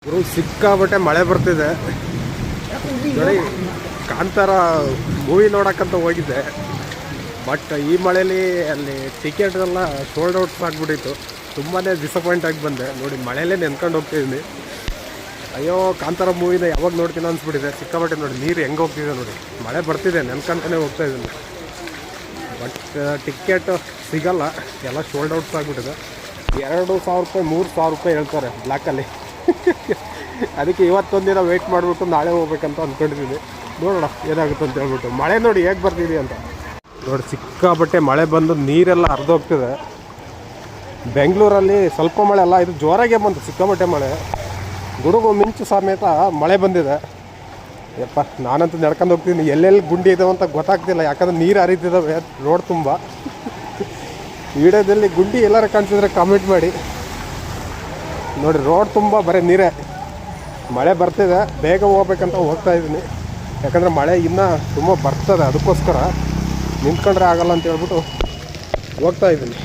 ಗುರು ಸಿಕ್ಕಾಬಟ್ಟೆ ಮಳೆ ಬರ್ತಿದೆ ನೋಡಿ. ಕಾಂತಾರ ಮೂವಿ ನೋಡೋಕ್ಕಂತ ಹೋಗಿದ್ದೆ, ಬಟ್ ಈ ಮಳೇಲಿ ಅಲ್ಲಿ ಟಿಕೆಟ್ ಎಲ್ಲ ಸೋಲ್ಡ್ ಔಟ್ ಆಗಿಬಿಟ್ಟಿತ್ತು. ತುಂಬಾ ಡಿಸಪಾಯಿಂಟ್ ಆಗಿ ಬಂದೆ ನೋಡಿ. ಮಳೆಯಲ್ಲೇ ನೆನ್ಕೊಂಡು ಹೋಗ್ತಿದ್ದೀನಿ. ಅಯ್ಯೋ, ಕಾಂತಾರ ಮೂವಿನ ಯಾವಾಗ ನೋಡ್ತೀನಿ ಅನ್ಸ್ಬಿಟ್ಟಿದೆ. ಸಿಕ್ಕಾಬಟ್ಟೆ ನೋಡಿ, ನೀರು ಹೆಂಗೆ ಹೋಗ್ತಿದೆ ನೋಡಿ. ಮಳೆ ಬರ್ತಿದೆ, ನೆನ್ಕೊಂತಾನೆ ಹೋಗ್ತಾ ಇದ್ದೀನಿ. ಬಟ್ ಟಿಕೆಟ್ ಸಿಗಲ್ಲ, ಎಲ್ಲ ಸೋಲ್ಡ್ ಔಟ್ಸ್ ಆಗಿಬಿಟ್ಟಿದೆ. 2,000 ರೂಪಾಯಿ 3,000 ರೂಪಾಯಿ ಹೇಳ್ತಾರೆ ಬ್ಲ್ಯಾಕಲ್ಲಿ. ಅದಕ್ಕೆ ಇವತ್ತೊಂದಿನ ವೆಯ್ಟ್ ಮಾಡಿಬಿಟ್ಟು ನಾಳೆ ಹೋಗ್ಬೇಕಂತ ಅಂದ್ಕೊಂಡಿದ್ದೀನಿ. ನೋಡೋಣ ಏನಾಗುತ್ತೆ ಅಂತ ಹೇಳ್ಬಿಟ್ಟು. ಮಳೆ ನೋಡಿ ಹೇಗೆ ಬರ್ತಿದೆ ಅಂತ ನೋಡಿ. ಸಿಕ್ಕಾಬಟ್ಟೆ ಮಳೆ ಬಂದು ನೀರೆಲ್ಲ ಹರಿದೋಗ್ತಿದೆ. ಬೆಂಗಳೂರಲ್ಲಿ ಸ್ವಲ್ಪ ಮಳೆ ಅಲ್ಲ, ಇದು ಜೋರಾಗೆ ಬಂತು. ಸಿಕ್ಕಾಬಟ್ಟೆ ಮಳೆ, ಗುಡುಗು ಮಿಂಚು ಸಮೇತ ಮಳೆ ಬಂದಿದೆ. ಯಪ್ಪ, ನಾನಂತೂ ನಡ್ಕೊಂಡು ಹೋಗ್ತೀನಿ. ಎಲ್ಲೆಲ್ಲಿ ಗುಂಡಿ ಇದಾವೆ ಅಂತ ಗೊತ್ತಾಗ್ತಿಲ್ಲ, ಯಾಕಂದ್ರೆ ನೀರು ಹರಿತಿದ್ದಾವೆ ರೋಡ್ ತುಂಬ. ವಿಡಿಯೋದಲ್ಲಿ ಗುಂಡಿ ಎಲ್ಲರೂ ಕಾಣಿಸಿದ್ರೆ ಕಾಮೆಂಟ್ ಮಾಡಿ. ನೋಡಿ, ರೋಡ್ ತುಂಬ ಬರೀ ನೀರೇ. ಮಳೆ ಬರ್ತಿದೆ, ಬೇಗ ಹೋಗ್ಬೇಕಂತ ಹೋಗ್ತಾ ಇದ್ದೀನಿ. ಯಾಕಂದರೆ ಮಳೆ ಇನ್ನೂ ತುಂಬ ಬರ್ತದೆ, ಅದಕ್ಕೋಸ್ಕರ ನಿಂತ್ಕೊಂಡ್ರೆ ಆಗಲ್ಲ ಅಂತ ಹೇಳ್ಬಿಟ್ಟು ಹೋಗ್ತಾ ಇದ್ದೀನಿ.